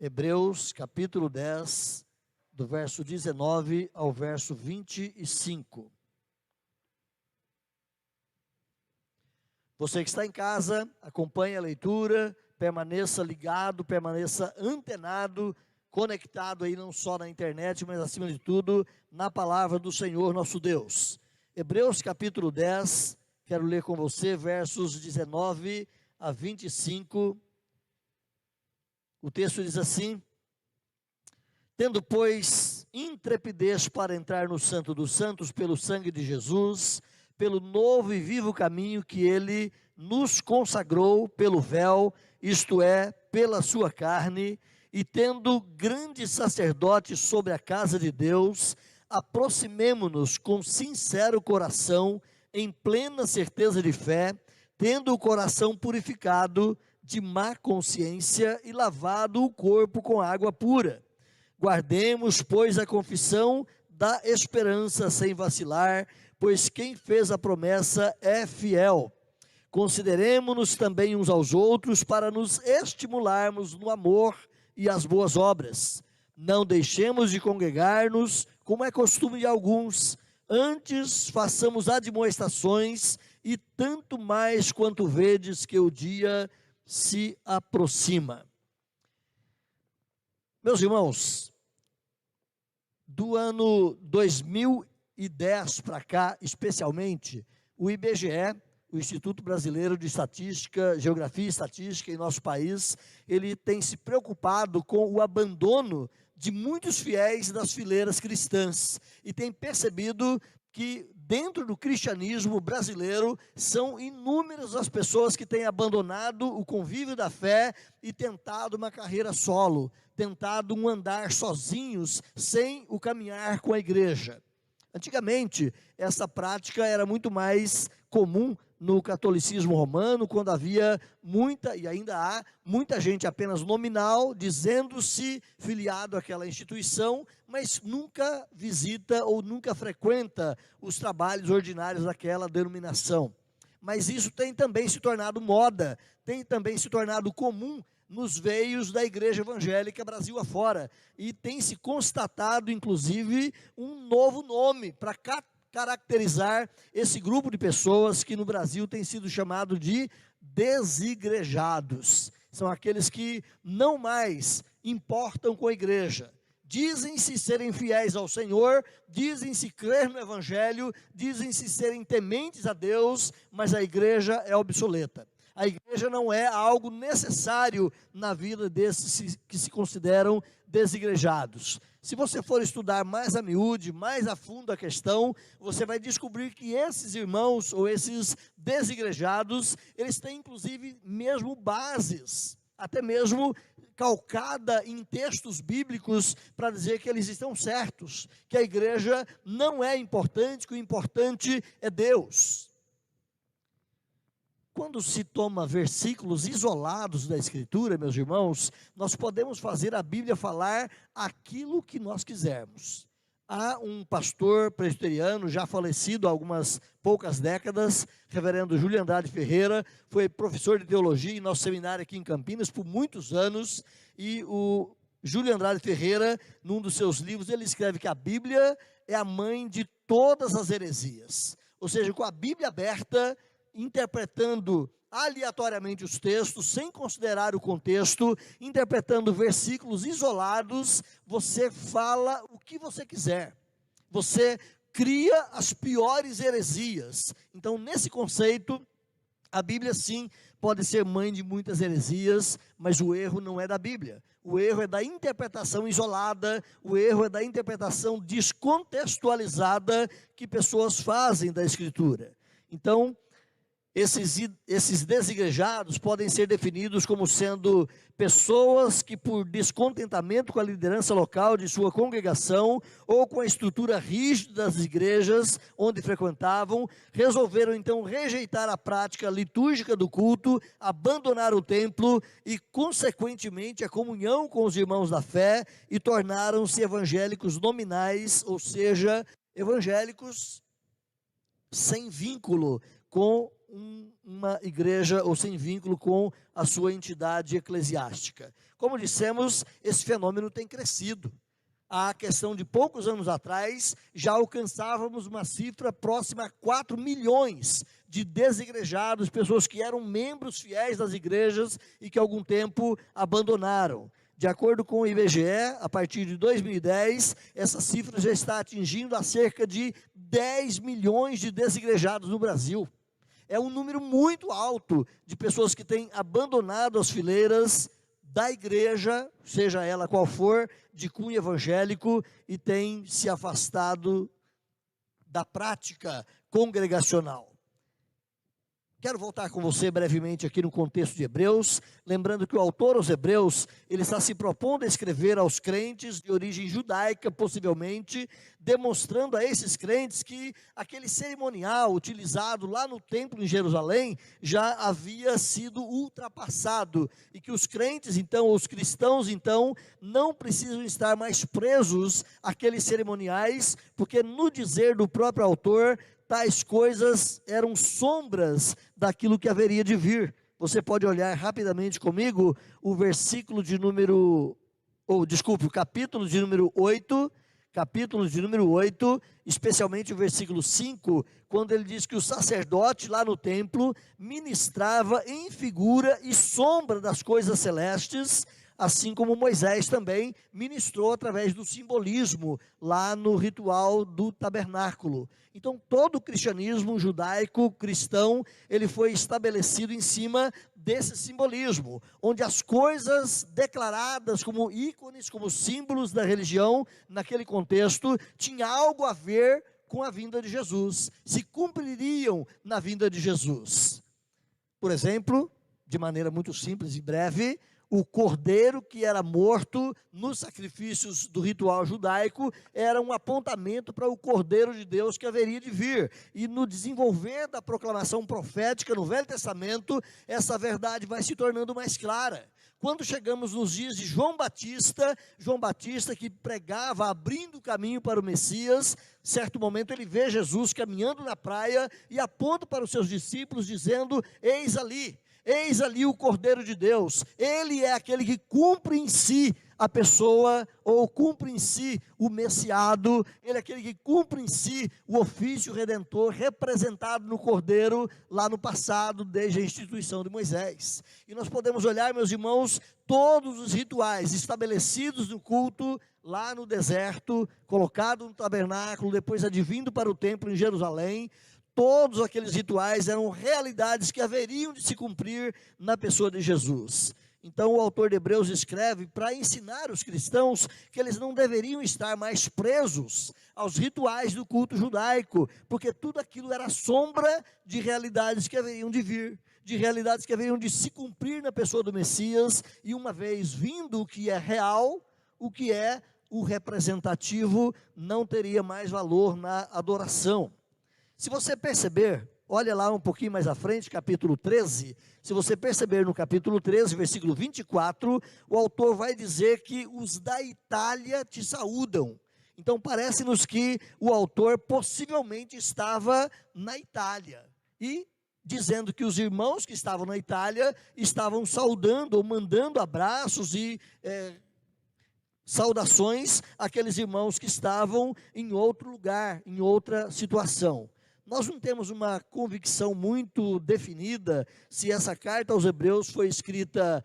Hebreus capítulo 10, do verso 19 ao verso 25. Você que está em casa, acompanhe a leitura, permaneça ligado, permaneça antenado, conectado aí não só na internet, mas acima de tudo, na palavra do Senhor nosso Deus. Hebreus capítulo 10, quero ler com você versos 19 a 25. O texto diz assim: tendo, pois, intrepidez para entrar no Santo dos Santos pelo sangue de Jesus, pelo novo e vivo caminho que ele nos consagrou pelo véu, isto é, pela sua carne, e tendo grande sacerdote sobre a casa de Deus, aproximemo-nos com sincero coração, em plena certeza de fé, tendo o coração purificado de má consciência e lavado o corpo com água pura. Guardemos, pois, a confissão da esperança sem vacilar, pois quem fez a promessa é fiel. Consideremo-nos também uns aos outros para nos estimularmos no amor e as boas obras. Não deixemos de congregar-nos, como é costume de alguns, antes façamos admoestações, e tanto mais quanto vedes que o dia se aproxima. Meus irmãos, do ano 2010 para cá, especialmente, o IBGE, o Instituto Brasileiro de Estatística, Geografia e Estatística em nosso país, ele tem se preocupado com o abandono de muitos fiéis das fileiras cristãs e tem percebido que dentro do cristianismo brasileiro são inúmeras as pessoas que têm abandonado o convívio da fé e tentado uma carreira solo, tentado um andar sozinhos, sem o caminhar com a igreja. Antigamente, essa prática era muito mais comum no catolicismo romano, quando havia muita, e ainda há, muita gente apenas nominal, dizendo-se filiado àquela instituição, mas nunca visita ou nunca frequenta os trabalhos ordinários daquela denominação. Mas isso tem também se tornado moda, tem também se tornado comum nos veios da igreja evangélica Brasil afora, e tem se constatado, inclusive, um novo nome para caracterizar esse grupo de pessoas que no Brasil tem sido chamado de desigrejados. São aqueles que não mais importam com a igreja, dizem-se serem fiéis ao Senhor, dizem-se crer no Evangelho, dizem-se serem tementes a Deus, mas a igreja é obsoleta. A igreja não é algo necessário na vida desses que se consideram desigrejados. Se você for estudar mais a miúde, mais a fundo a questão, você vai descobrir que esses irmãos ou esses desigrejados, eles têm inclusive mesmo bases, até mesmo calcada em textos bíblicos para dizer que eles estão certos, que a igreja não é importante, que o importante é Deus. Quando se toma versículos isolados da Escritura, meus irmãos, nós podemos fazer a Bíblia falar aquilo que nós quisermos. Há um pastor presbiteriano, já falecido há algumas poucas décadas, reverendo Júlio Andrade Ferreira, foi professor de teologia em nosso seminário aqui em Campinas por muitos anos, e o Júlio Andrade Ferreira, num dos seus livros, ele escreve que a Bíblia é a mãe de todas as heresias. Ou seja, com a Bíblia aberta, interpretando aleatoriamente os textos, sem considerar o contexto, interpretando versículos isolados, você fala o que você quiser. Você cria as piores heresias. Então, nesse conceito, a Bíblia sim pode ser mãe de muitas heresias, mas o erro não é da Bíblia. O erro é da interpretação isolada, o erro é da interpretação descontextualizada que pessoas fazem da Escritura. Então, esses desigrejados podem ser definidos como sendo pessoas que, por descontentamento com a liderança local de sua congregação ou com a estrutura rígida das igrejas onde frequentavam, resolveram então rejeitar a prática litúrgica do culto, abandonar o templo e, consequentemente, a comunhão com os irmãos da fé, e tornaram-se evangélicos nominais, ou seja, evangélicos sem vínculo com uma igreja ou sem vínculo com a sua entidade eclesiástica. Como dissemos, esse fenômeno tem crescido. A questão de poucos anos atrás, já alcançávamos uma cifra próxima a 4 milhões de desigrejados, pessoas que eram membros fiéis das igrejas e que há algum tempo abandonaram. De acordo com o IBGE, a partir de 2010, essa cifra já está atingindo a cerca de 10 milhões de desigrejados no Brasil. É um número muito alto de pessoas que têm abandonado as fileiras da igreja, seja ela qual for, de cunho evangélico, e têm se afastado da prática congregacional. Quero voltar com você brevemente aqui no contexto de Hebreus, lembrando que o autor aos Hebreus, ele está se propondo a escrever aos crentes de origem judaica, possivelmente, demonstrando a esses crentes que aquele cerimonial utilizado lá no templo em Jerusalém já havia sido ultrapassado, e que os crentes então, os cristãos então, não precisam estar mais presos àqueles cerimoniais, porque no dizer do próprio autor, tais coisas eram sombras daquilo que haveria de vir. Você pode olhar rapidamente comigo o versículo de número, o capítulo de número 8, especialmente o versículo 5, quando ele diz que o sacerdote lá no templo ministrava em figura e sombra das coisas celestes, assim como Moisés também ministrou através do simbolismo lá no ritual do tabernáculo. Então todo o cristianismo judaico cristão, ele foi estabelecido em cima desse simbolismo, onde as coisas declaradas como ícones, como símbolos da religião, naquele contexto, tinha algo a ver com a vinda de Jesus, se cumpririam na vinda de Jesus. Por exemplo, de maneira muito simples e breve, o cordeiro que era morto nos sacrifícios do ritual judaico era um apontamento para o cordeiro de Deus que haveria de vir. E no desenvolver da proclamação profética no Velho Testamento, essa verdade vai se tornando mais clara. Quando chegamos nos dias de João Batista que pregava abrindo o caminho para o Messias, certo momento ele vê Jesus caminhando na praia e aponta para os seus discípulos dizendo: eis ali o Cordeiro de Deus, ele é aquele que cumpre em si a pessoa, ou cumpre em si o Messiado, ele é aquele que cumpre em si o ofício redentor, representado no Cordeiro, lá no passado, desde a instituição de Moisés. E nós podemos olhar, meus irmãos, todos os rituais estabelecidos no culto, lá no deserto, colocado no tabernáculo, depois advindo para o templo em Jerusalém. Todos aqueles rituais eram realidades que haveriam de se cumprir na pessoa de Jesus. Então o autor de Hebreus escreve para ensinar os cristãos que eles não deveriam estar mais presos aos rituais do culto judaico, porque tudo aquilo era sombra de realidades que haveriam de vir, de realidades que haveriam de se cumprir na pessoa do Messias, e uma vez vindo o que é real, o que é o representativo não teria mais valor na adoração. Se você perceber, olha lá um pouquinho mais à frente, capítulo 13, se você perceber no capítulo 13, versículo 24, o autor vai dizer que os da Itália te saúdam. Então parece-nos que o autor possivelmente estava na Itália, e dizendo que os irmãos que estavam na Itália estavam saudando ou mandando abraços e saudações àqueles irmãos que estavam em outro lugar, em outra situação. Nós não temos uma convicção muito definida se essa carta aos Hebreus foi escrita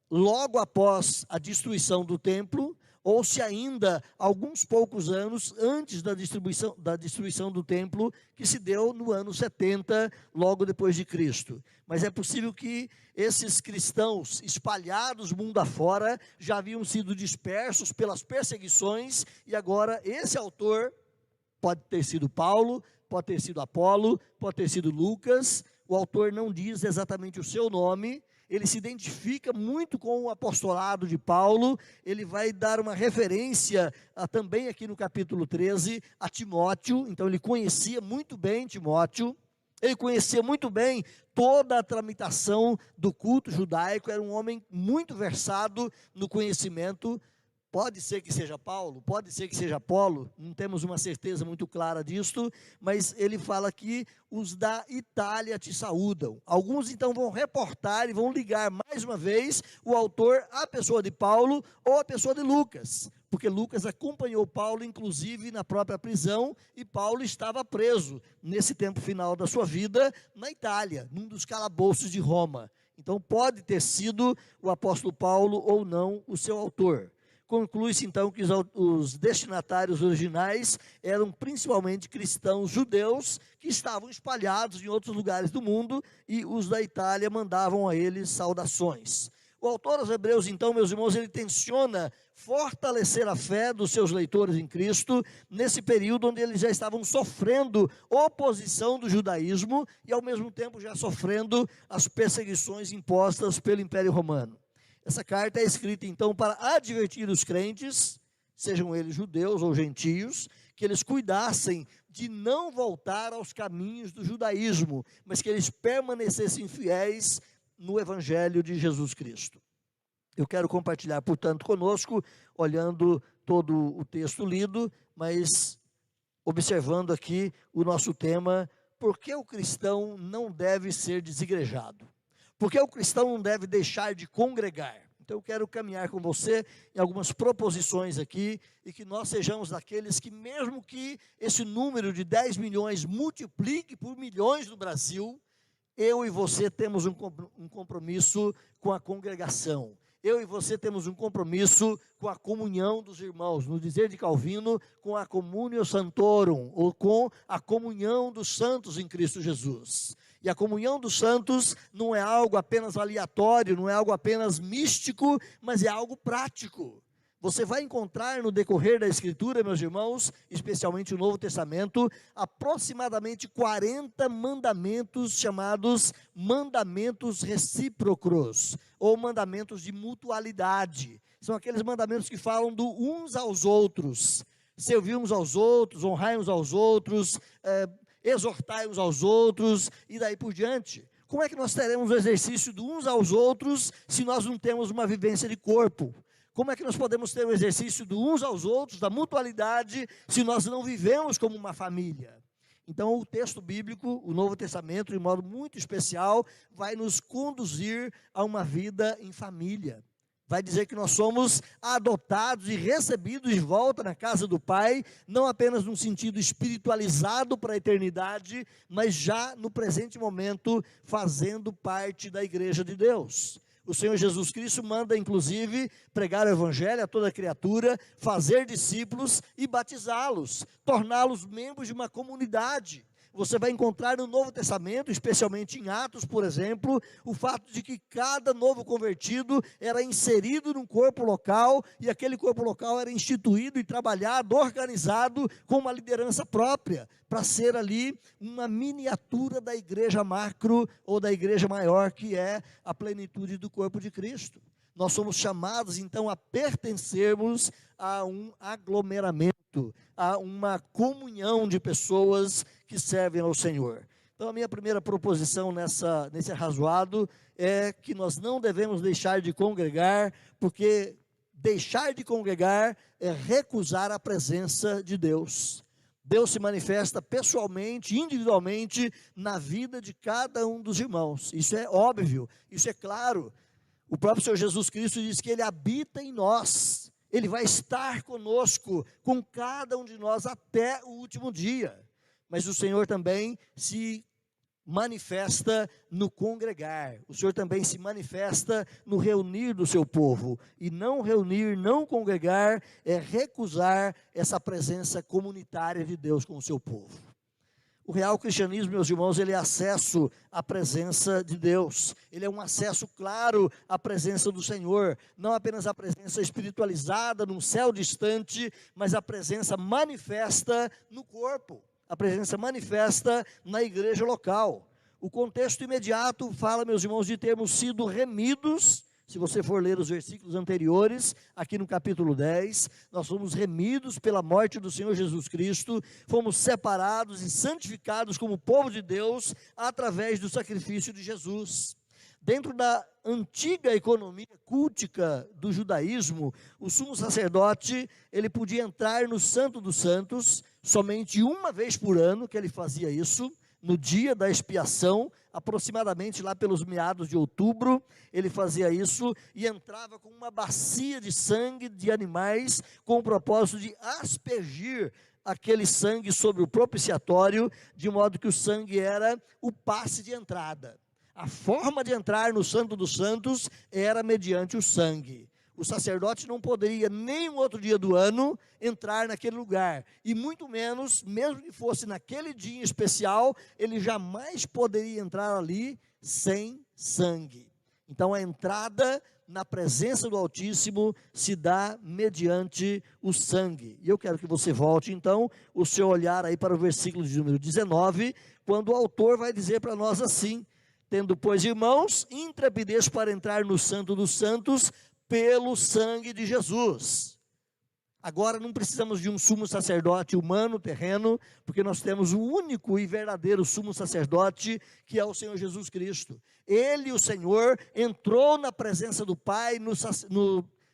logo após a destruição do templo, ou se ainda alguns poucos anos antes da destruição do templo, que se deu no ano 70, logo depois de Cristo. Mas é possível que esses cristãos espalhados mundo afora já haviam sido dispersos pelas perseguições, e agora esse autor pode ter sido Paulo, pode ter sido Apolo, pode ter sido Lucas. O autor não diz exatamente o seu nome, ele se identifica muito com o apostolado de Paulo. Ele vai dar uma referência também aqui no capítulo 13 a Timóteo. Então ele conhecia muito bem Timóteo, ele conhecia muito bem toda a tramitação do culto judaico, era um homem muito versado no conhecimento. Pode ser que seja Paulo, pode ser que seja Apolo, não temos uma certeza muito clara disto, mas ele fala que os da Itália te saúdam. Alguns então vão reportar e vão ligar mais uma vez o autor à pessoa de Paulo ou à pessoa de Lucas, porque Lucas acompanhou Paulo inclusive na própria prisão, e Paulo estava preso nesse tempo final da sua vida na Itália, num dos calabouços de Roma. Então pode ter sido o apóstolo Paulo ou não o seu autor. Conclui-se então que os destinatários originais eram principalmente cristãos judeus que estavam espalhados em outros lugares do mundo, e os da Itália mandavam a eles saudações. O autor aos Hebreus, então, meus irmãos, ele tenciona fortalecer a fé dos seus leitores em Cristo, nesse período onde eles já estavam sofrendo oposição do judaísmo e ao mesmo tempo já sofrendo as perseguições impostas pelo Império Romano. Essa carta é escrita então para advertir os crentes, sejam eles judeus ou gentios, que eles cuidassem de não voltar aos caminhos do judaísmo, mas que eles permanecessem fiéis no Evangelho de Jesus Cristo. Eu quero compartilhar, portanto, conosco, olhando todo o texto lido, mas observando aqui o nosso tema: por que o cristão não deve ser desigrejado? Por que o cristão não deve deixar de congregar? Então eu quero caminhar com você em algumas proposições aqui, e que nós sejamos daqueles que, mesmo que esse número de 10 milhões multiplique por milhões no Brasil, eu e você temos um compromisso com a congregação. Eu e você temos um compromisso com a comunhão dos irmãos, no dizer de Calvino, com a communio sanctorum, ou com a comunhão dos santos em Cristo Jesus. E a comunhão dos santos não é algo apenas aleatório, não é algo apenas místico, mas é algo prático. Você vai encontrar no decorrer da Escritura, meus irmãos, especialmente o Novo Testamento, aproximadamente 40 mandamentos chamados mandamentos recíprocos, ou mandamentos de mutualidade. São aqueles mandamentos que falam do uns aos outros, servir uns aos outros, honrar uns aos outros, exortar uns aos outros, e daí por diante. Como é que nós teremos o exercício de uns aos outros, se nós não temos uma vivência de corpo? Como é que nós podemos ter o exercício de uns aos outros, da mutualidade, se nós não vivemos como uma família? Então o texto bíblico, o Novo Testamento, de modo muito especial, vai nos conduzir a uma vida em família. Vai dizer que nós somos adotados e recebidos de volta na casa do Pai, não apenas num sentido espiritualizado para a eternidade, mas já no presente momento, fazendo parte da igreja de Deus. O Senhor Jesus Cristo manda, inclusive, pregar o Evangelho a toda criatura, fazer discípulos e batizá-los, torná-los membros de uma comunidade. Você vai encontrar no Novo Testamento, especialmente em Atos, por exemplo, o fato de que cada novo convertido era inserido num corpo local, e aquele corpo local era instituído e trabalhado, organizado com uma liderança própria, para ser ali uma miniatura da igreja macro ou da igreja maior, que é a plenitude do corpo de Cristo. Nós somos chamados então a pertencermos a um aglomeramento, a uma comunhão de pessoas que servem ao Senhor. Então a minha primeira proposição nesse arrazoado é que nós não devemos deixar de congregar, porque deixar de congregar é recusar a presença de Deus. Deus se manifesta pessoalmente, individualmente, na vida de cada um dos irmãos. Isso é óbvio, isso é claro. O próprio Senhor Jesus Cristo diz que Ele habita em nós. Ele vai estar conosco, com cada um de nós, até o último dia. Mas o Senhor também se manifesta no congregar. O Senhor também se manifesta no reunir do seu povo. E não reunir, não congregar, é recusar essa presença comunitária de Deus com o seu povo. O real cristianismo, meus irmãos, ele é acesso à presença de Deus. Ele é um acesso claro à presença do Senhor. Não apenas a presença espiritualizada num céu distante, mas a presença manifesta no corpo. A presença manifesta na igreja local. O contexto imediato fala, meus irmãos, de termos sido remidos. Se você for ler os versículos anteriores, aqui no capítulo 10, nós fomos remidos pela morte do Senhor Jesus Cristo, fomos separados e santificados como povo de Deus, através do sacrifício de Jesus. Dentro da antiga economia cultica do judaísmo, o sumo sacerdote, ele podia entrar no Santo dos Santos somente uma vez por ano, que ele fazia isso, no dia da expiação, aproximadamente lá pelos meados de outubro, ele fazia isso e entrava com uma bacia de sangue de animais, com o propósito de aspergir aquele sangue sobre o propiciatório, de modo que o sangue era o passe de entrada. A forma de entrar no Santo dos Santos era mediante o sangue. O sacerdote não poderia, nenhum outro dia do ano, entrar naquele lugar. E muito menos, mesmo que fosse naquele dia especial, ele jamais poderia entrar ali sem sangue. Então a entrada na presença do Altíssimo se dá mediante o sangue. E eu quero que você volte então o seu olhar aí para o versículo de número 19, quando o autor vai dizer para nós assim: tendo, pois, irmãos, intrepidez para entrar no Santo dos Santos pelo sangue de Jesus. Agora não precisamos de um sumo sacerdote humano, terreno, porque nós temos o único e verdadeiro sumo sacerdote, que é o Senhor Jesus Cristo. Ele, o Senhor, entrou na presença do Pai no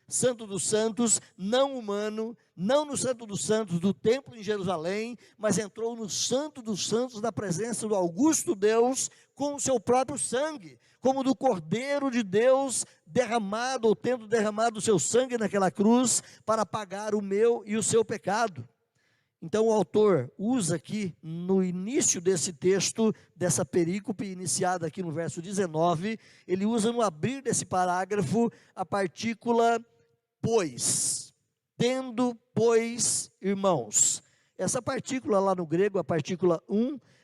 Santo dos Santos, não humano, não no Santo dos Santos do templo em Jerusalém, mas entrou no Santo dos Santos da presença do augusto Deus, com o seu próprio sangue, como do Cordeiro de Deus derramado, ou tendo derramado o seu sangue naquela cruz, para pagar o meu e o seu pecado. Então o autor usa aqui, no início desse texto, dessa perícope, iniciada aqui no verso 19, ele usa no abrir desse parágrafo, a partícula pois, tendo, pois, irmãos. Essa partícula lá no grego, a partícula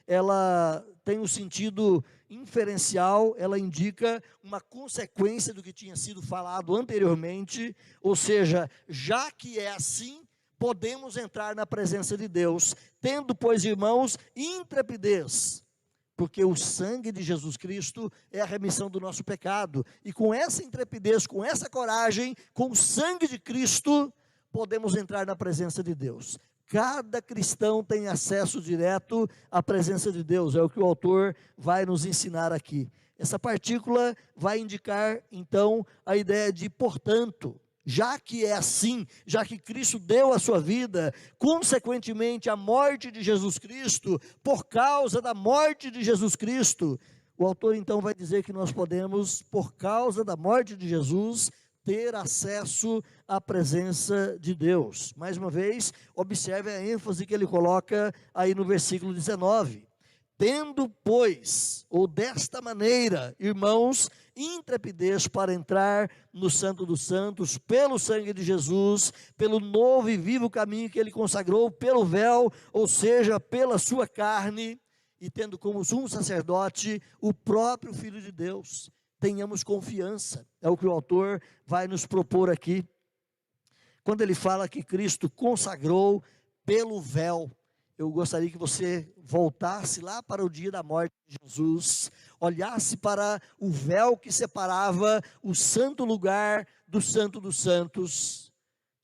ela tem um sentido inferencial, ela indica uma consequência do que tinha sido falado anteriormente, ou seja, já que é assim, podemos entrar na presença de Deus, tendo, pois, irmãos, intrepidez, porque o sangue de Jesus Cristo é a remissão do nosso pecado, e com essa intrepidez, com essa coragem, com o sangue de Cristo, podemos entrar na presença de Deus. Cada cristão tem acesso direto à presença de Deus, é o que o autor vai nos ensinar aqui. Essa partícula vai indicar, então, a ideia de portanto. Já que é assim, já que Cristo deu a sua vida, consequentemente a morte de Jesus Cristo, por causa da morte de Jesus Cristo, o autor então vai dizer que nós podemos, por causa da morte de Jesus, ter acesso à presença de Deus. Mais uma vez, observe a ênfase que ele coloca aí no versículo 19. Tendo, pois, ou desta maneira, irmãos, intrepidez para entrar no Santo dos Santos, pelo sangue de Jesus, pelo novo e vivo caminho que ele consagrou, pelo véu, ou seja, pela sua carne, e tendo como sumo sacerdote o próprio Filho de Deus. Tenhamos confiança, é o que o autor vai nos propor aqui. Quando ele fala que Cristo consagrou pelo véu, eu gostaria que você voltasse lá para o dia da morte de Jesus, olhasse para o véu que separava o santo lugar do Santo dos Santos.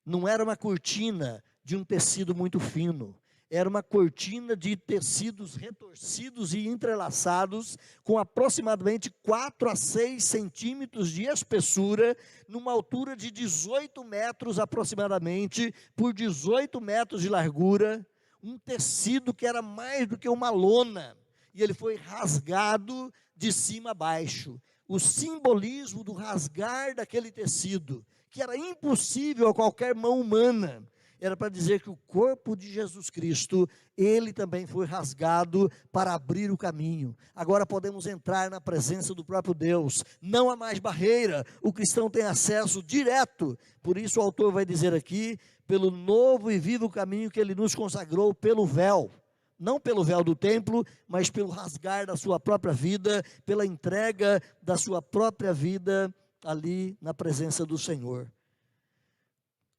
Não era uma cortina de um tecido muito fino, era uma cortina de tecidos retorcidos e entrelaçados, com aproximadamente 4 a 6 centímetros de espessura, numa altura de 18 metros aproximadamente, por 18 metros de largura, um tecido que era mais do que uma lona, e ele foi rasgado de cima a baixo. O simbolismo do rasgar daquele tecido, que era impossível a qualquer mão humana, era para dizer que o corpo de Jesus Cristo, ele também foi rasgado para abrir o caminho. Agora podemos entrar na presença do próprio Deus, não há mais barreira, o cristão tem acesso direto. Por isso o autor vai dizer aqui, pelo novo e vivo caminho que ele nos consagrou pelo véu, não pelo véu do templo, mas pelo rasgar da sua própria vida, pela entrega da sua própria vida ali na presença do Senhor.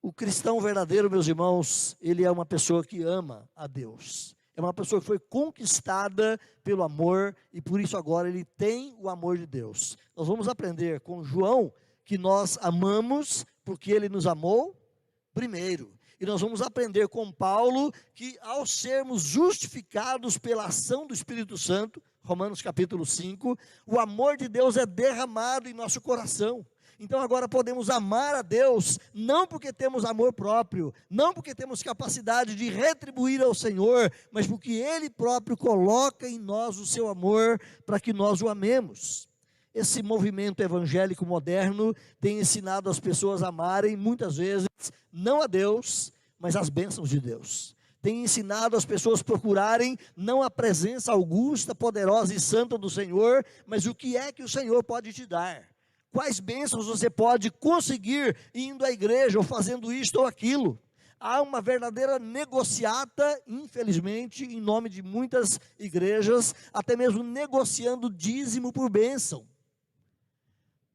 O cristão verdadeiro, meus irmãos, ele é uma pessoa que ama a Deus. É uma pessoa que foi conquistada pelo amor e por isso agora ele tem o amor de Deus. Nós vamos aprender com João que nós amamos porque ele nos amou primeiro. E nós vamos aprender com Paulo que ao sermos justificados pela ação do Espírito Santo, Romanos capítulo 5, o amor de Deus é derramado em nosso coração. Então agora podemos amar a Deus, não porque temos amor próprio, não porque temos capacidade de retribuir ao Senhor, mas porque Ele próprio coloca em nós o seu amor para que nós o amemos. Esse movimento evangélico moderno tem ensinado as pessoas a amarem, muitas vezes, não a Deus, mas as bênçãos de Deus. Tem ensinado as pessoas a procurarem não a presença augusta, poderosa e santa do Senhor, mas o que é que o Senhor pode te dar. Quais bênçãos você pode conseguir indo à igreja, ou fazendo isto ou aquilo. Há uma verdadeira negociata, infelizmente, em nome de muitas igrejas, até mesmo negociando dízimo por bênção.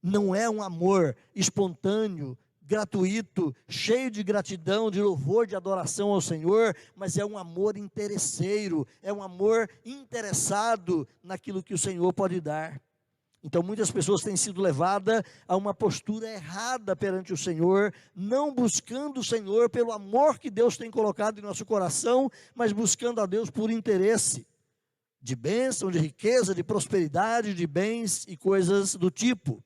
Não é um amor espontâneo, gratuito, cheio de gratidão, de louvor, de adoração ao Senhor, mas é um amor interesseiro, é um amor interessado naquilo que o Senhor pode dar. Então muitas pessoas têm sido levadas a uma postura errada perante o Senhor, não buscando o Senhor pelo amor que Deus tem colocado em nosso coração, mas buscando a Deus por interesse, de bênção, de riqueza, de prosperidade, de bens e coisas do tipo.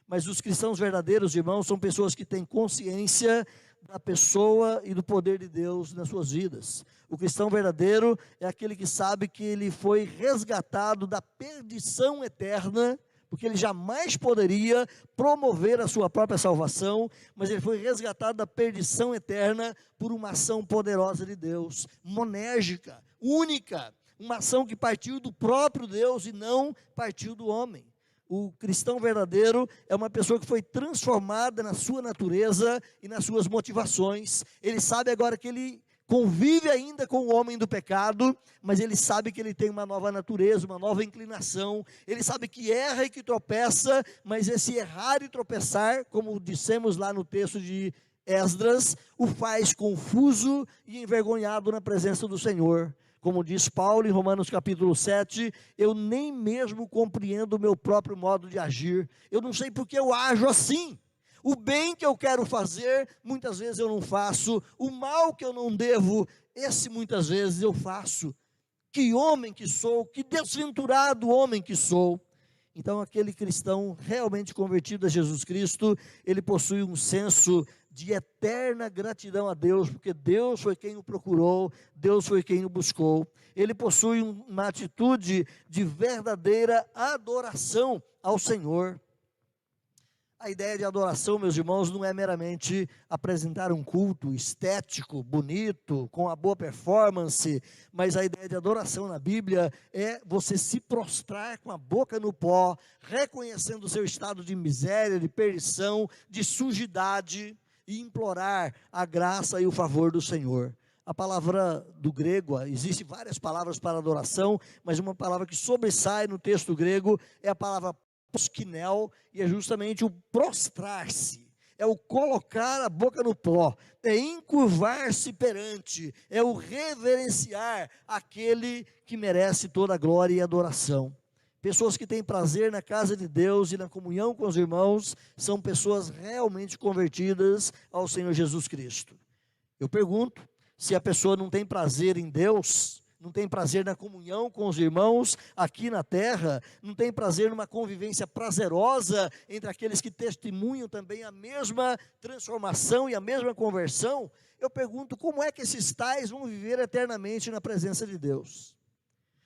Mas os cristãos verdadeiros, irmãos, são pessoas que têm consciência da pessoa e do poder de Deus nas suas vidas. O cristão verdadeiro é aquele que sabe que ele foi resgatado da perdição eterna, porque ele jamais poderia promover a sua própria salvação, mas ele foi resgatado da perdição eterna por uma ação poderosa de Deus, monérgica, única, uma ação que partiu do próprio Deus e não partiu do homem. O cristão verdadeiro é uma pessoa que foi transformada na sua natureza e nas suas motivações. Ele sabe agora que ele convive ainda com o homem do pecado, mas ele sabe que ele tem uma nova natureza, uma nova inclinação. Ele sabe que erra e que tropeça, mas esse errar e tropeçar, como dissemos lá no texto de Esdras, o faz confuso e envergonhado na presença do Senhor. Como diz Paulo em Romanos capítulo 7, eu nem mesmo compreendo o meu próprio modo de agir. Eu não sei porque eu ajo assim. O bem que eu quero fazer, muitas vezes eu não faço. O mal que eu não devo, esse muitas vezes eu faço. Que homem que sou, que desventurado homem que sou. Então aquele cristão realmente convertido a Jesus Cristo, ele possui um senso de eterna gratidão a Deus, porque Deus foi quem o procurou, Deus foi quem o buscou. Ele possui uma atitude de verdadeira adoração ao Senhor. A ideia de adoração, meus irmãos, não é meramente apresentar um culto estético, bonito, com uma boa performance, mas a ideia de adoração na Bíblia é você se prostrar com a boca no pó, reconhecendo o seu estado de miséria, de perdição, de sujidade, e implorar a graça e o favor do Senhor. A palavra do grego, existem várias palavras para adoração, mas uma palavra que sobressai no texto grego é a palavra proskinel, e é justamente o prostrar-se, é o colocar a boca no pó, é encurvar-se perante, é o reverenciar aquele que merece toda a glória e adoração. Pessoas que têm prazer na casa de Deus e na comunhão com os irmãos, são pessoas realmente convertidas ao Senhor Jesus Cristo. Eu pergunto, se a pessoa não tem prazer em Deus, não tem prazer na comunhão com os irmãos aqui na terra, não tem prazer numa convivência prazerosa entre aqueles que testemunham também a mesma transformação e a mesma conversão, eu pergunto, como é que esses tais vão viver eternamente na presença de Deus?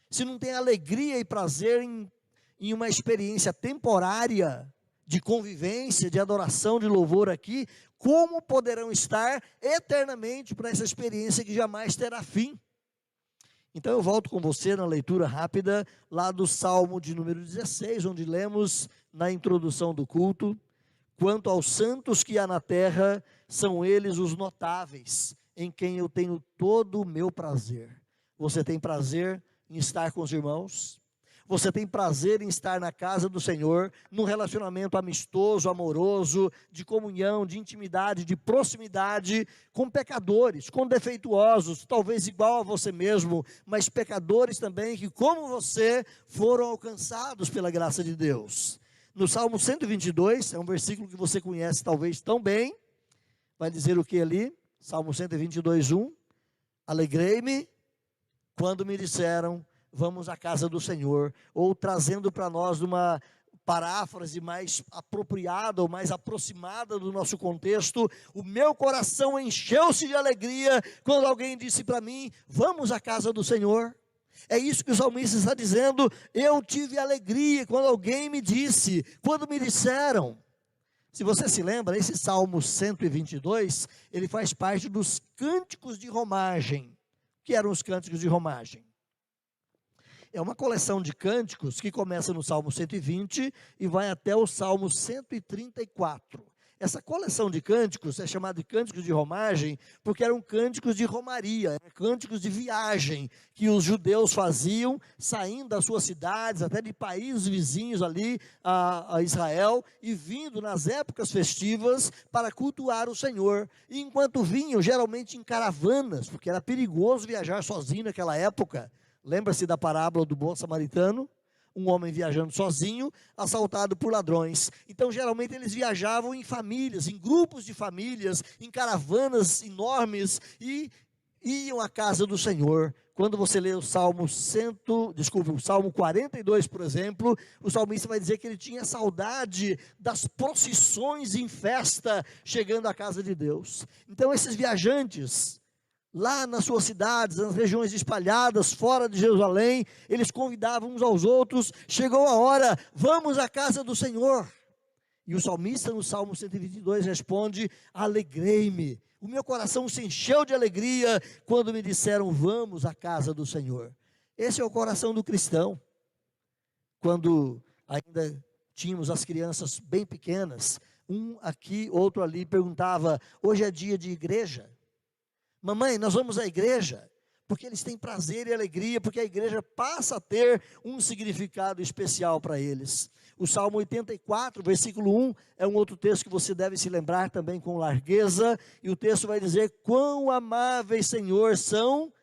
Se não tem alegria e prazer em uma experiência temporária de convivência, de adoração, de louvor aqui, como poderão estar eternamente para essa experiência que jamais terá fim? Então eu volto com você na leitura rápida, lá do Salmo de número 16, onde lemos na introdução do culto: quanto aos santos que há na terra, são eles os notáveis, em quem eu tenho todo o meu prazer. Você tem prazer em estar com os irmãos? Você tem prazer em estar na casa do Senhor, num relacionamento amistoso, amoroso, de comunhão, de intimidade, de proximidade, com pecadores, com defeituosos, talvez igual a você mesmo, mas pecadores também, que como você, foram alcançados pela graça de Deus. No Salmo 122, é um versículo que você conhece talvez tão bem, vai dizer o que ali? Salmo 122, 1, alegrei-me quando me disseram, vamos à casa do Senhor, ou trazendo para nós uma paráfrase mais apropriada ou mais aproximada do nosso contexto, o meu coração encheu-se de alegria quando alguém disse para mim, vamos à casa do Senhor. É isso que o salmista está dizendo, eu tive alegria quando alguém me disse, quando me disseram. Se você se lembra, esse Salmo 122, ele faz parte dos cânticos de romagem. O que eram os cânticos de romagem? É uma coleção de cânticos que começa no Salmo 120 e vai até o Salmo 134. Essa coleção de cânticos é chamada de cânticos de romagem, porque eram cânticos de romaria, cânticos de viagem, que os judeus faziam, saindo das suas cidades, até de países vizinhos ali a Israel, e vindo nas épocas festivas para cultuar o Senhor. E enquanto vinham, geralmente em caravanas, porque era perigoso viajar sozinho naquela época. Lembra-se da parábola do bom samaritano? Um homem viajando sozinho, assaltado por ladrões. Então, geralmente, eles viajavam em famílias, em grupos de famílias, em caravanas enormes, e iam à casa do Senhor. Quando você lê o Salmo 42, por exemplo, o salmista vai dizer que ele tinha saudade das procissões em festa, chegando à casa de Deus. Então, esses viajantes, lá nas suas cidades, nas regiões espalhadas, fora de Jerusalém, eles convidavam uns aos outros, chegou a hora, vamos à casa do Senhor. E o salmista no Salmo 122 responde, alegrei-me, o meu coração se encheu de alegria, quando me disseram, vamos à casa do Senhor. Esse é o coração do cristão. Quando ainda tínhamos as crianças bem pequenas, um aqui, outro ali, perguntava, hoje é dia de igreja? Mamãe, nós vamos à igreja, porque eles têm prazer e alegria, porque a igreja passa a ter um significado especial para eles. O Salmo 84, versículo 1, é um outro texto que você deve se lembrar também com largueza, e o texto vai dizer, quão amáveis, Senhor, são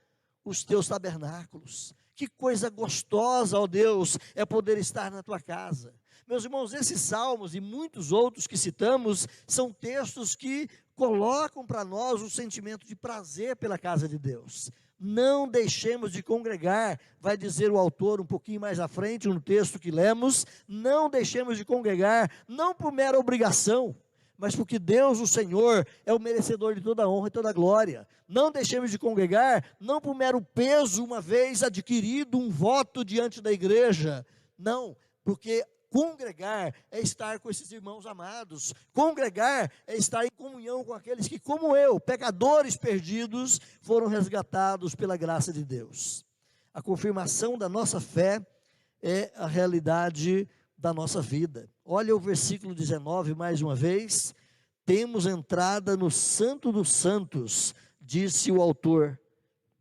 os teus tabernáculos. Que coisa gostosa, ó Deus, é poder estar na tua casa. Meus irmãos, esses salmos e muitos outros que citamos, são textos que colocam para nós o sentimento de prazer pela casa de Deus. Não deixemos de congregar, vai dizer o autor um pouquinho mais à frente, no texto que lemos, não deixemos de congregar, não por mera obrigação, mas porque Deus, o Senhor, é o merecedor de toda a honra e toda a glória. Não deixemos de congregar, não por mero peso, uma vez adquirido um voto diante da igreja, não, porque congregar é estar com esses irmãos amados. Congregar é estar em comunhão com aqueles que, como eu, pecadores perdidos, foram resgatados pela graça de Deus. A confirmação da nossa fé é a realidade da nossa vida. Olha o versículo 19 mais uma vez. Temos entrada no Santo dos Santos, disse o autor.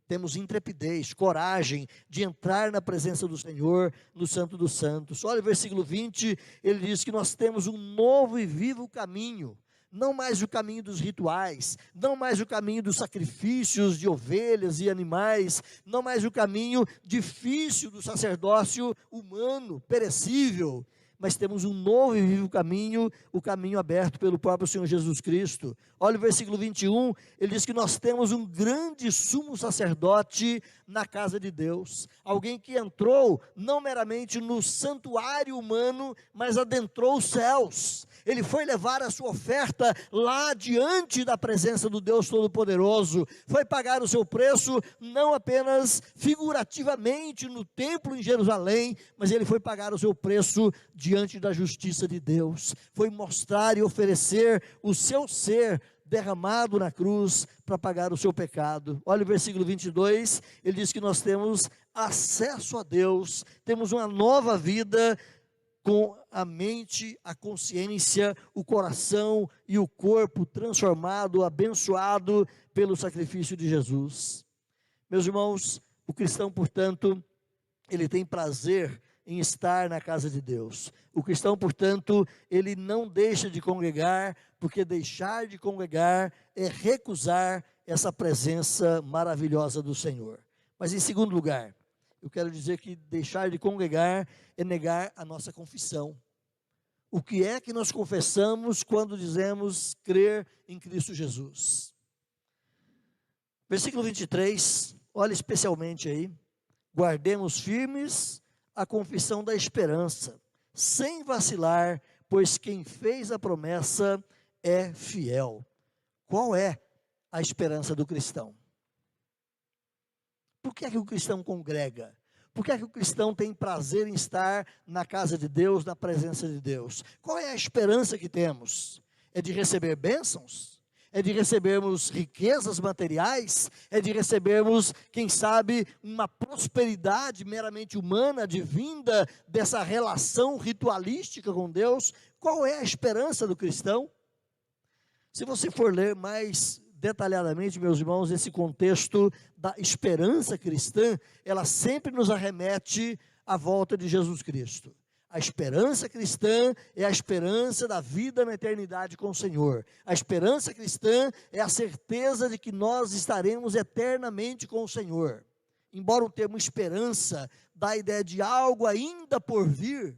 Temos intrepidez, coragem de entrar na presença do Senhor, no Santo dos Santos. Olha o versículo 20, ele diz que nós temos um novo e vivo caminho, não mais o caminho dos rituais, não mais o caminho dos sacrifícios de ovelhas e animais, não mais o caminho difícil do sacerdócio humano, perecível, mas temos um novo e vivo caminho, o caminho aberto pelo próprio Senhor Jesus Cristo. Olha o versículo 21, ele diz que nós temos um grande sumo sacerdote na casa de Deus, alguém que entrou não meramente no santuário humano, mas adentrou os céus. Ele foi levar a sua oferta lá diante da presença do Deus Todo-Poderoso, foi pagar o seu preço, não apenas figurativamente no templo em Jerusalém, mas ele foi pagar o seu preço diante da justiça de Deus, foi mostrar e oferecer o seu ser derramado na cruz para pagar o seu pecado. Olha o versículo 22, ele diz que nós temos acesso a Deus, temos uma nova vida, com a mente, a consciência, o coração e o corpo transformado, abençoado pelo sacrifício de Jesus. Meus irmãos, o cristão, portanto, ele tem prazer em estar na casa de Deus. O cristão, portanto, ele não deixa de congregar, porque deixar de congregar é recusar essa presença maravilhosa do Senhor. Mas em segundo lugar, eu quero dizer que deixar de congregar é negar a nossa confissão. O que é que nós confessamos quando dizemos crer em Cristo Jesus? Versículo 23, olha especialmente aí. Guardemos firmes a confissão da esperança, sem vacilar, pois quem fez a promessa é fiel. Qual é a esperança do cristão? Por que é que o cristão congrega? Por que é que o cristão tem prazer em estar na casa de Deus, na presença de Deus? Qual é a esperança que temos? É de receber bênçãos? É de recebermos riquezas materiais? É de recebermos, quem sabe, uma prosperidade meramente humana, advinda dessa relação ritualística com Deus? Qual é a esperança do cristão? Se você for ler mais detalhadamente, meus irmãos, esse contexto da esperança cristã, ela sempre nos arremete à volta de Jesus Cristo. A esperança cristã é a esperança da vida na eternidade com o Senhor. A esperança cristã é a certeza de que nós estaremos eternamente com o Senhor. Embora o termo esperança dá a ideia de algo ainda por vir,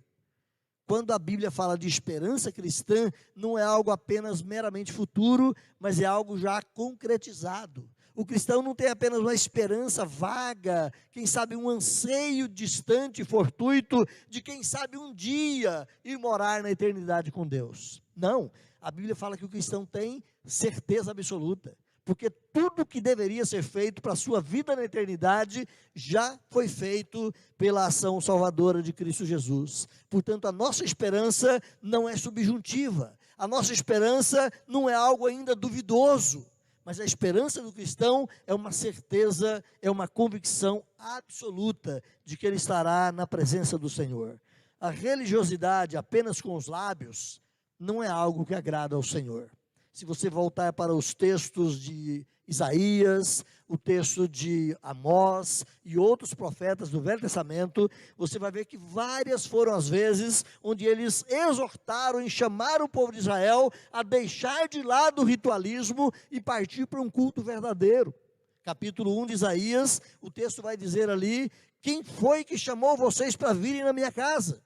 quando a Bíblia fala de esperança cristã, não é algo apenas meramente futuro, mas é algo já concretizado. O cristão não tem apenas uma esperança vaga, quem sabe um anseio distante, fortuito, de quem sabe um dia ir morar na eternidade com Deus. Não, a Bíblia fala que o cristão tem certeza absoluta, porque tudo que deveria ser feito para a sua vida na eternidade, já foi feito pela ação salvadora de Cristo Jesus. Portanto, a nossa esperança não é subjuntiva, a nossa esperança não é algo ainda duvidoso, mas a esperança do cristão é uma certeza, é uma convicção absoluta de que ele estará na presença do Senhor. A religiosidade apenas com os lábios não é algo que agrada ao Senhor. Se você voltar para os textos de Isaías, o texto de Amós e outros profetas do Velho Testamento, você vai ver que várias foram as vezes onde eles exortaram e chamaram o povo de Israel a deixar de lado o ritualismo e partir para um culto verdadeiro. Capítulo 1 de Isaías, o texto vai dizer ali: quem foi que chamou vocês para virem na minha casa?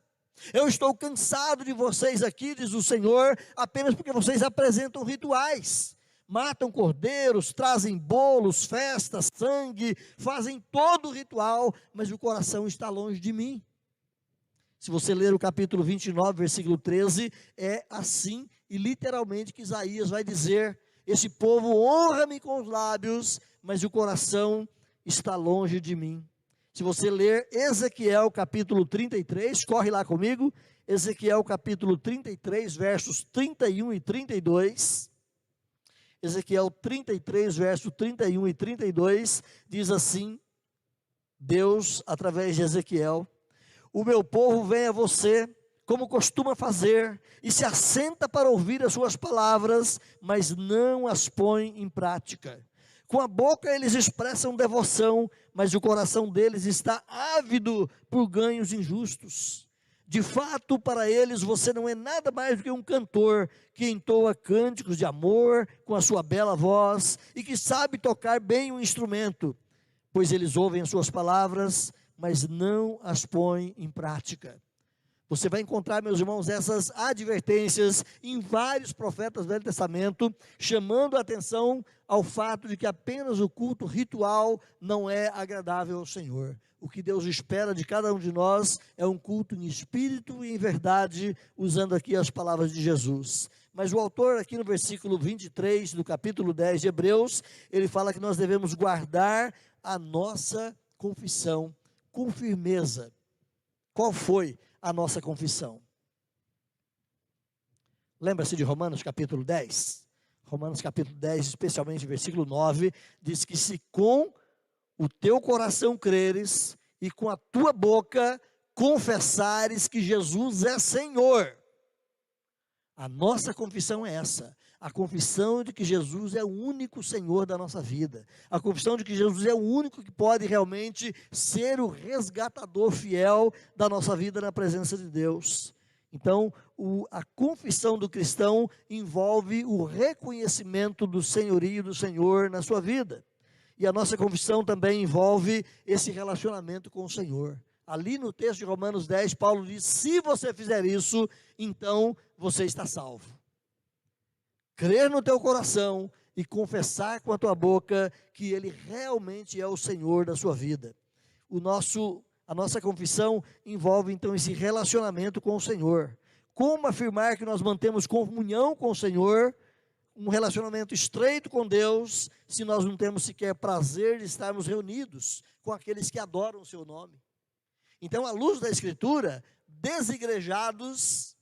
Eu estou cansado de vocês aqui, diz o Senhor, apenas porque vocês apresentam rituais. Matam cordeiros, trazem bolos, festas, sangue, fazem todo o ritual, mas o coração está longe de mim. Se você ler o capítulo 29, versículo 13, é assim e literalmente que Isaías vai dizer: esse povo honra-me com os lábios, mas o coração está longe de mim. Se você ler Ezequiel capítulo 33, corre lá comigo, Ezequiel capítulo 33, versos 31 e 32, Ezequiel 33, versos 31 e 32, diz assim, Deus, através de Ezequiel: o meu povo vem a você, como costuma fazer, e se assenta para ouvir as suas palavras, mas não as põe em prática. Com a boca eles expressam devoção, mas o coração deles está ávido por ganhos injustos. De fato, para eles você não é nada mais do que um cantor que entoa cânticos de amor com a sua bela voz e que sabe tocar bem um instrumento, pois eles ouvem as suas palavras, mas não as põem em prática. Você vai encontrar, meus irmãos, essas advertências em vários profetas do Velho Testamento, chamando a atenção ao fato de que apenas o culto ritual não é agradável ao Senhor. O que Deus espera de cada um de nós é um culto em espírito e em verdade, usando aqui as palavras de Jesus. Mas o autor aqui no versículo 23 do capítulo 10 de Hebreus, ele fala que nós devemos guardar a nossa confissão com firmeza. Qual foi a nossa confissão? Lembra-se de Romanos capítulo 10? Romanos capítulo 10, especialmente versículo 9, diz que se com o teu coração creres e com a tua boca confessares que Jesus é Senhor. A nossa confissão é essa, a confissão de que Jesus é o único Senhor da nossa vida, a confissão de que Jesus é o único que pode realmente ser o resgatador fiel da nossa vida na presença de Deus. Então, a confissão do cristão envolve o reconhecimento do senhorio do Senhor na sua vida, e a nossa confissão também envolve esse relacionamento com o Senhor. Ali no texto de Romanos 10, Paulo diz: se você fizer isso, então você está salvo. Crer no teu coração e confessar com a tua boca que Ele realmente é o Senhor da sua vida. A nossa confissão envolve então esse relacionamento com o Senhor. Como afirmar que nós mantemos comunhão com o Senhor, um relacionamento estreito com Deus, se nós não temos sequer prazer de estarmos reunidos com aqueles que adoram o seu nome? Então, à luz da Escritura, desigrejados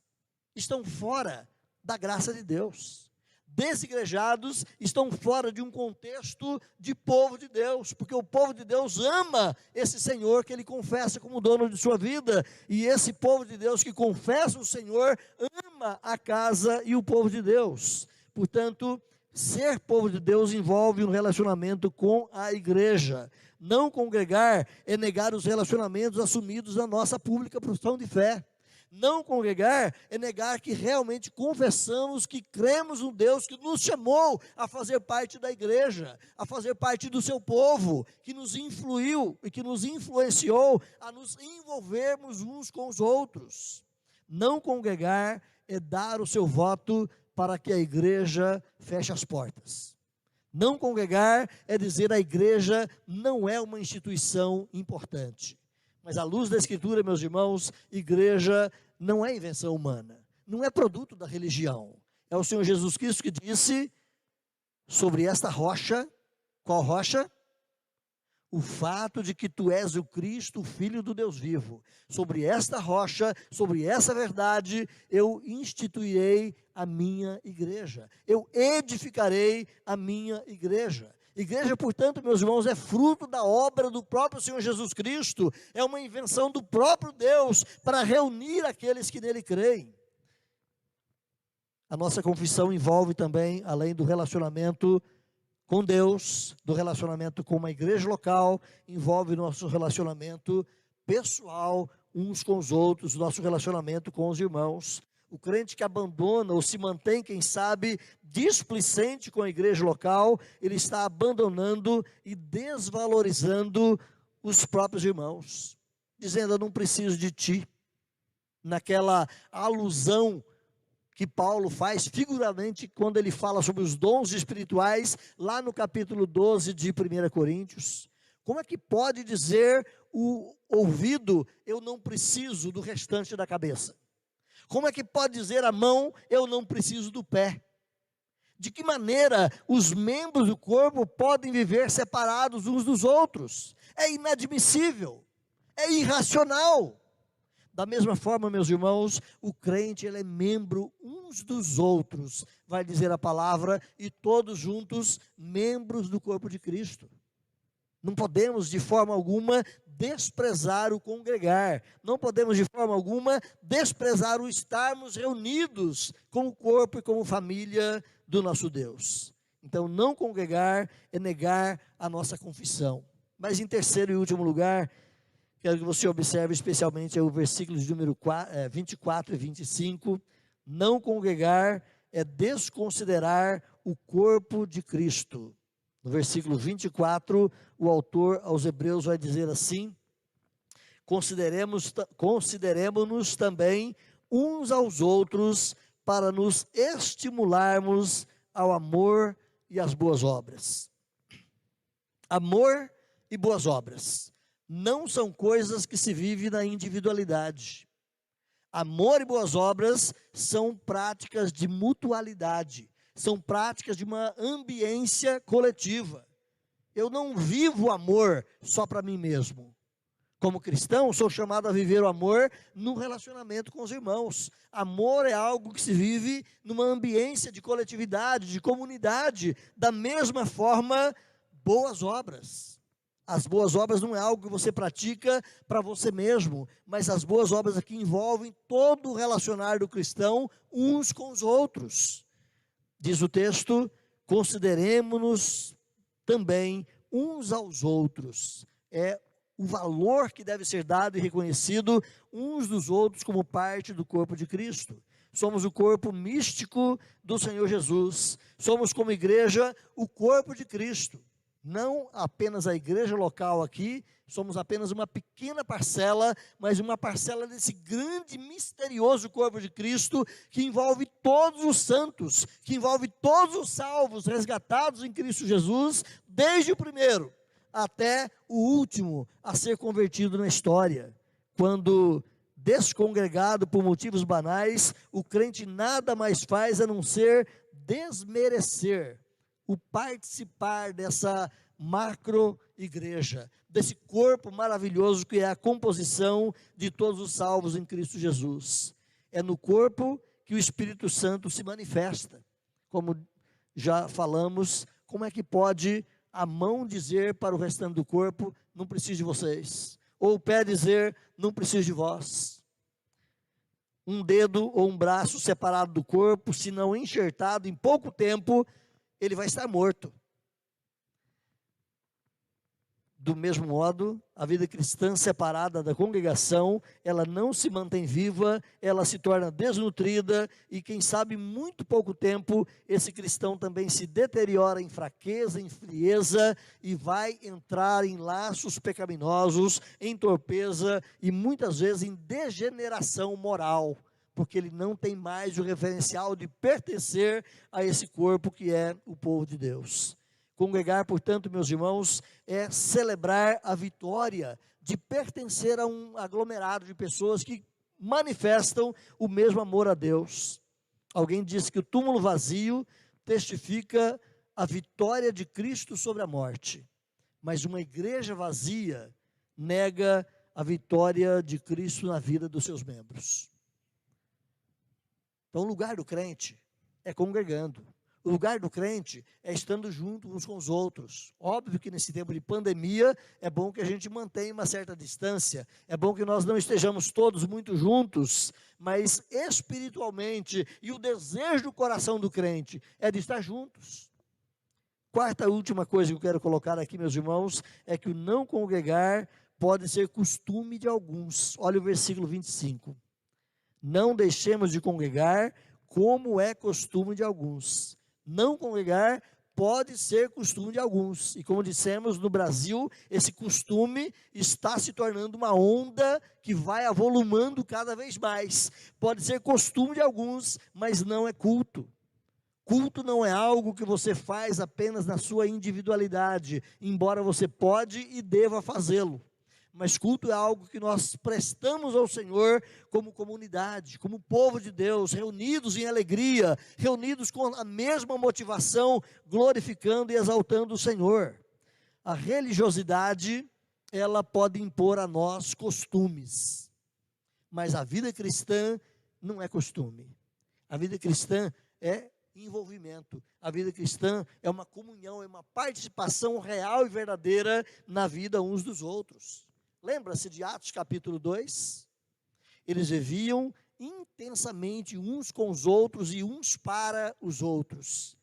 estão fora da graça de Deus. Desigrejados estão fora de um contexto de povo de Deus, porque o povo de Deus ama esse Senhor que ele confessa como dono de sua vida, e esse povo de Deus que confessa o Senhor, ama a casa e o povo de Deus. Portanto, ser povo de Deus envolve um relacionamento com a igreja. Não congregar é negar os relacionamentos assumidos na nossa pública profissão de fé. Não congregar é negar que realmente confessamos que cremos no Deus que nos chamou a fazer parte da igreja, a fazer parte do seu povo, que nos influiu e que nos influenciou a nos envolvermos uns com os outros. Não congregar é dar o seu voto para que a igreja feche as portas. Não congregar é dizer a igreja não é uma instituição importante. Mas à luz da Escritura, meus irmãos, igreja não é invenção humana, não é produto da religião. É o Senhor Jesus Cristo que disse sobre esta rocha. Qual rocha? O fato de que tu és o Cristo, o Filho do Deus vivo. Sobre esta rocha, sobre essa verdade, eu instituirei a minha igreja. Eu edificarei a minha igreja. Igreja, portanto, meus irmãos, é fruto da obra do próprio Senhor Jesus Cristo, é uma invenção do próprio Deus para reunir aqueles que nele creem. A nossa confissão envolve também, além do relacionamento com Deus, do relacionamento com uma igreja local, envolve nosso relacionamento pessoal uns com os outros, nosso relacionamento com os irmãos. O crente que abandona ou se mantém, quem sabe, displicente com a igreja local, ele está abandonando e desvalorizando os próprios irmãos, dizendo: eu não preciso de ti. Naquela alusão que Paulo faz figuramente quando ele fala sobre os dons espirituais, lá no capítulo 12 de 1 Coríntios. Como é que pode dizer o ouvido: eu não preciso do restante da cabeça? Como é que pode dizer a mão: eu não preciso do pé? De que maneira os membros do corpo podem viver separados uns dos outros? É inadmissível, é irracional. Da mesma forma, meus irmãos, o crente ele é membro uns dos outros, vai dizer a palavra, e todos juntos membros do corpo de Cristo. Não podemos de forma alguma desprezar o congregar, não podemos de forma alguma desprezar o estarmos reunidos como corpo e como família do nosso Deus. Então, não congregar é negar a nossa confissão. Mas em terceiro e último lugar, quero que você observe especialmente o versículo de número 24 e 25. Não congregar é desconsiderar o corpo de Cristo. No versículo 24, o autor aos Hebreus vai dizer assim: consideremos-nos também uns aos outros para nos estimularmos ao amor e às boas obras. Amor e boas obras não são coisas que se vivem na individualidade. Amor e boas obras são práticas de mutualidade, são práticas de uma ambiência coletiva. Eu não vivo amor só para mim mesmo. Como cristão, sou chamado a viver o amor no relacionamento com os irmãos. Amor é algo que se vive numa ambiência de coletividade, de comunidade. Da mesma forma, boas obras. As boas obras não é algo que você pratica para você mesmo, mas as boas obras aqui envolvem todo o relacionar do cristão uns com os outros. Diz o texto: consideremos-nos também uns aos outros. É o valor que deve ser dado e reconhecido uns dos outros como parte do corpo de Cristo. Somos o corpo místico do Senhor Jesus. Somos, como igreja, o corpo de Cristo. Não apenas a igreja local aqui, somos apenas uma pequena parcela, mas uma parcela desse grande, misterioso corpo de Cristo, que envolve todos os santos, que envolve todos os salvos, resgatados em Cristo Jesus, desde o primeiro até o último a ser convertido na história. Quando descongregado por motivos banais, o crente nada mais faz a não ser desmerecer o participar dessa macro-igreja, desse corpo maravilhoso que é a composição de todos os salvos em Cristo Jesus. É no corpo que o Espírito Santo se manifesta. Como já falamos, como é que pode a mão dizer para o restante do corpo, não preciso de vocês? Ou o pé dizer, não preciso de vós? Um dedo ou um braço separado do corpo, se não enxertado, em pouco tempo, ele vai estar morto. Do mesmo modo, a vida cristã separada da congregação, ela não se mantém viva, ela se torna desnutrida e, quem sabe, muito pouco tempo, esse cristão também se deteriora em fraqueza, em frieza e vai entrar em laços pecaminosos, em torpeza e muitas vezes em degeneração moral, porque ele não tem mais o referencial de pertencer a esse corpo que é o povo de Deus. Congregar, portanto, meus irmãos, é celebrar a vitória de pertencer a um aglomerado de pessoas que manifestam o mesmo amor a Deus. Alguém disse que o túmulo vazio testifica a vitória de Cristo sobre a morte, mas uma igreja vazia nega a vitória de Cristo na vida dos seus membros. Então, o lugar do crente é congregando. O lugar do crente é estando junto uns com os outros. Óbvio que nesse tempo de pandemia é bom que a gente mantenha uma certa distância, é bom que nós não estejamos todos muito juntos, mas espiritualmente, e o desejo do coração do crente é de estar juntos. Quarta e última coisa que eu quero colocar aqui, meus irmãos, é que o não congregar pode ser costume de alguns. Olha o versículo 25. Não deixemos de congregar, como é costume de alguns. Não congregar pode ser costume de alguns. E como dissemos, no Brasil, esse costume está se tornando uma onda que vai avolumando cada vez mais. Pode ser costume de alguns, mas não é culto. Culto não é algo que você faz apenas na sua individualidade, embora você pode e deva fazê-lo. Mas culto é algo que nós prestamos ao Senhor como comunidade, como povo de Deus, reunidos em alegria, reunidos com a mesma motivação, glorificando e exaltando o Senhor. A religiosidade, ela pode impor a nós costumes, mas a vida cristã não é costume. A vida cristã é envolvimento. A vida cristã é uma comunhão, é uma participação real e verdadeira na vida uns dos outros. Lembra-se de Atos capítulo 2? Eles viviam intensamente uns com os outros e uns para os outros.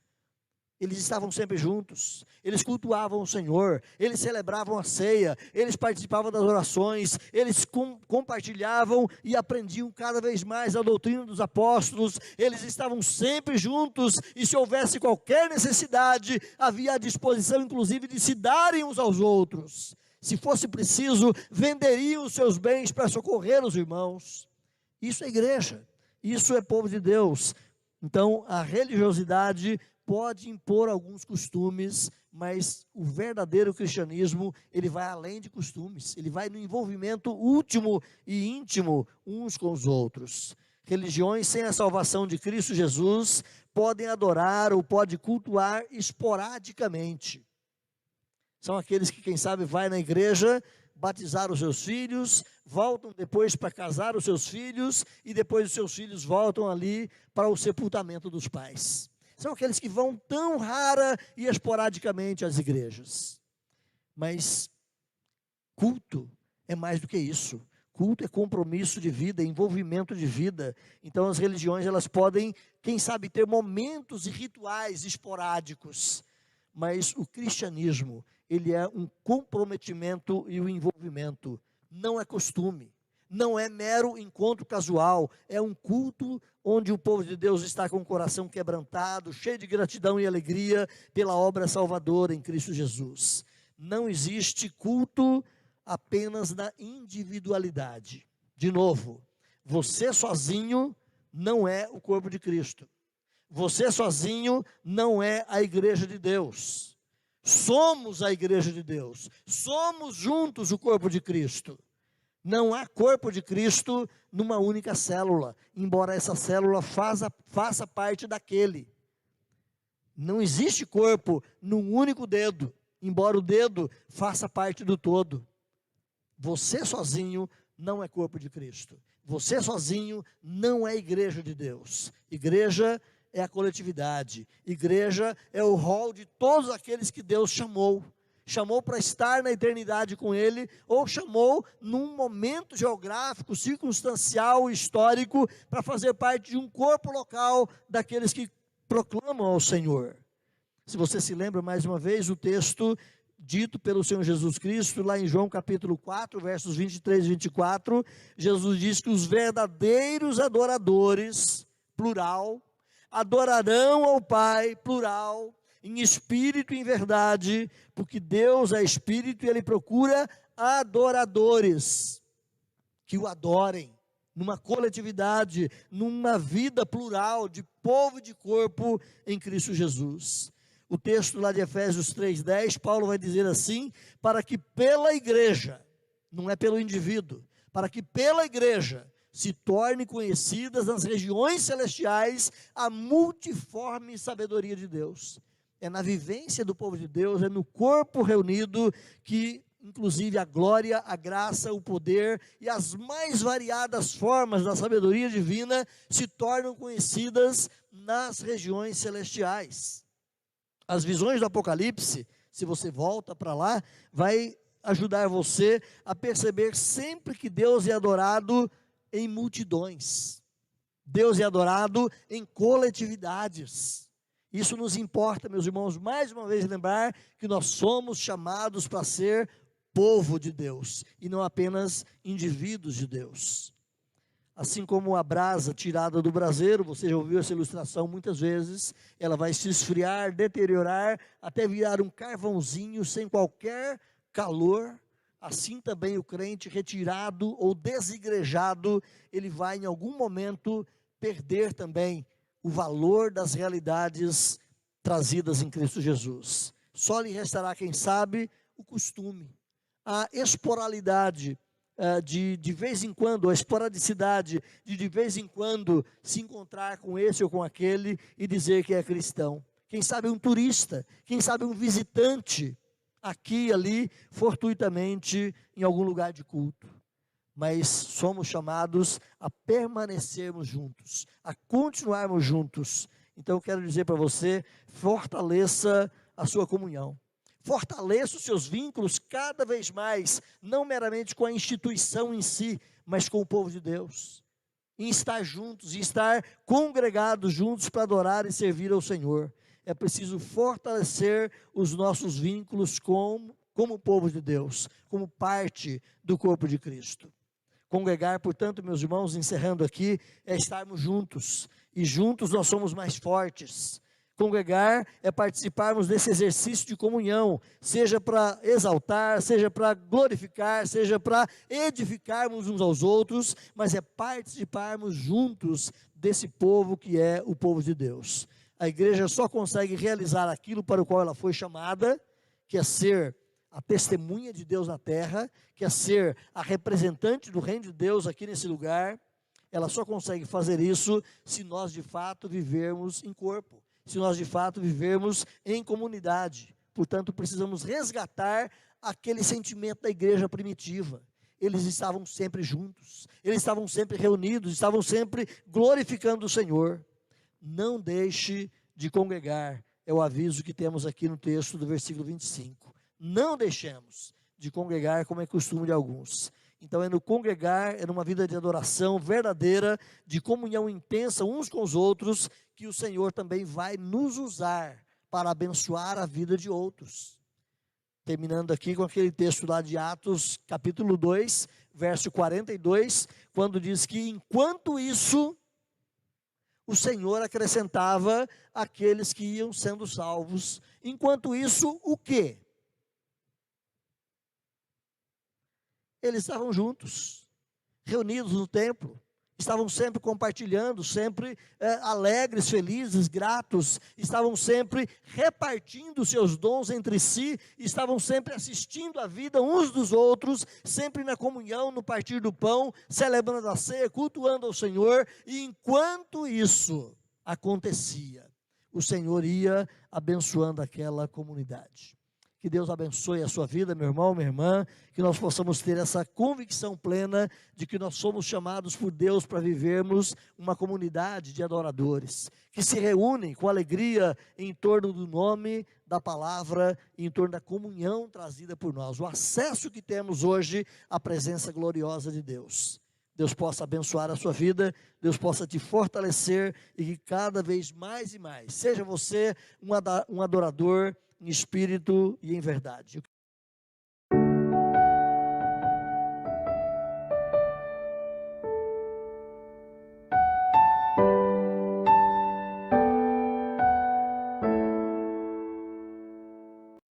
Eles estavam sempre juntos, eles cultuavam o Senhor, eles celebravam a ceia, eles participavam das orações, eles compartilhavam e aprendiam cada vez mais a doutrina dos apóstolos, eles estavam sempre juntos e se houvesse qualquer necessidade, havia a disposição inclusive de se darem uns aos outros. Se fosse preciso, venderiam os seus bens para socorrer os irmãos. Isso é igreja, isso é povo de Deus. Então, a religiosidade pode impor alguns costumes, mas o verdadeiro cristianismo, ele vai além de costumes, ele vai no envolvimento último e íntimo uns com os outros. Religiões sem a salvação de Cristo Jesus podem adorar ou podem cultuar esporadicamente. São aqueles que, quem sabe, vai na igreja batizar os seus filhos, voltam depois para casar os seus filhos, e depois os seus filhos voltam ali para o sepultamento dos pais. São aqueles que vão tão rara e esporadicamente às igrejas. Mas culto é mais do que isso. Culto é compromisso de vida, é envolvimento de vida. Então as religiões, elas podem, quem sabe, ter momentos e rituais esporádicos, mas o cristianismo, ele é um comprometimento e um envolvimento, não é costume, não é mero encontro casual, é um culto onde o povo de Deus está com o coração quebrantado, cheio de gratidão e alegria pela obra salvadora em Cristo Jesus. Não existe culto apenas na individualidade. De novo, você sozinho não é o corpo de Cristo. Você sozinho não é a igreja de Deus. Somos a igreja de Deus. Somos juntos o corpo de Cristo. Não há corpo de Cristo numa única célula, embora essa célula faça parte daquele. Não existe corpo num único dedo, embora o dedo faça parte do todo. Você sozinho não é corpo de Cristo. Você sozinho não é igreja de Deus. Igreja é a coletividade. Igreja é o rol de todos aqueles que Deus chamou. Chamou para estar na eternidade com Ele, ou chamou num momento geográfico, circunstancial, histórico, para fazer parte de um corpo local daqueles que proclamam ao Senhor. Se você se lembra mais uma vez, o texto dito pelo Senhor Jesus Cristo, lá em João capítulo 4, versos 23 e 24, Jesus diz que os verdadeiros adoradores, plural, adorarão ao Pai, plural, em espírito e em verdade, porque Deus é espírito e Ele procura adoradores que o adorem, numa coletividade, numa vida plural de povo e de corpo em Cristo Jesus. O texto lá de Efésios 3:10, Paulo vai dizer assim: para que pela igreja, não é pelo indivíduo, para que pela igreja se torne conhecidas nas regiões celestiais a multiforme sabedoria de Deus. É na vivência do povo de Deus, é no corpo reunido que inclusive a glória, a graça, o poder e as mais variadas formas da sabedoria divina se tornam conhecidas nas regiões celestiais. As visões do Apocalipse, se você volta para lá, vai ajudar você a perceber sempre que Deus é adorado em multidões. Deus é adorado em coletividades. Isso nos importa, meus irmãos, mais uma vez lembrar que nós somos chamados para ser povo de Deus e não apenas indivíduos de Deus. Assim como a brasa tirada do braseiro, você já ouviu essa ilustração muitas vezes, ela vai se esfriar, deteriorar, até virar um carvãozinho sem qualquer calor. Assim também o crente retirado ou desigrejado, ele vai em algum momento perder também o valor das realidades trazidas em Cristo Jesus. Só lhe restará, quem sabe, o costume, a esporalidade, de vez em quando, a esporadicidade de vez em quando se encontrar com esse ou com aquele e dizer que é cristão. Quem sabe um turista, quem sabe um visitante, aqui e ali, fortuitamente, em algum lugar de culto. Mas somos chamados a permanecermos juntos, a continuarmos juntos. Então eu quero dizer para você, fortaleça a sua comunhão. Fortaleça os seus vínculos cada vez mais, não meramente com a instituição em si, mas com o povo de Deus. Em estar juntos, em estar congregados juntos para adorar e servir ao Senhor. É preciso fortalecer os nossos vínculos como povo de Deus, como parte do corpo de Cristo. Congregar, portanto, meus irmãos, encerrando aqui, é estarmos juntos, e juntos nós somos mais fortes. Congregar é participarmos desse exercício de comunhão, seja para exaltar, seja para glorificar, seja para edificarmos uns aos outros, mas é participarmos juntos desse povo que é o povo de Deus. A igreja só consegue realizar aquilo para o qual ela foi chamada, que é ser a testemunha de Deus na terra, que é ser a representante do reino de Deus aqui nesse lugar. Ela só consegue fazer isso se nós de fato vivermos em corpo, se nós de fato vivermos em comunidade. Portanto, precisamos resgatar aquele sentimento da igreja primitiva. Eles estavam sempre juntos, eles estavam sempre reunidos, estavam sempre glorificando o Senhor. Não deixe de congregar, é o aviso que temos aqui no texto do versículo 25. Não deixemos de congregar como é costume de alguns. Então é no congregar, é numa vida de adoração verdadeira, de comunhão intensa uns com os outros, que o Senhor também vai nos usar para abençoar a vida de outros. Terminando aqui com aquele texto lá de Atos, capítulo 2, verso 42, quando diz que enquanto isso, o Senhor acrescentava aqueles que iam sendo salvos. Enquanto isso, o quê? Eles estavam juntos, reunidos no templo, estavam sempre compartilhando, sempre alegres, felizes, gratos, estavam sempre repartindo seus dons entre si, estavam sempre assistindo a vida uns dos outros, sempre na comunhão, no partir do pão, celebrando a ceia, cultuando ao Senhor, e enquanto isso acontecia, o Senhor ia abençoando aquela comunidade. Que Deus abençoe a sua vida, meu irmão, minha irmã, que nós possamos ter essa convicção plena de que nós somos chamados por Deus para vivermos uma comunidade de adoradores, que se reúnem com alegria em torno do nome, da palavra, em torno da comunhão trazida por nós, o acesso que temos hoje à presença gloriosa de Deus. Deus possa abençoar a sua vida, Deus possa te fortalecer e que cada vez mais e mais, seja você um adorador em espírito e em verdade.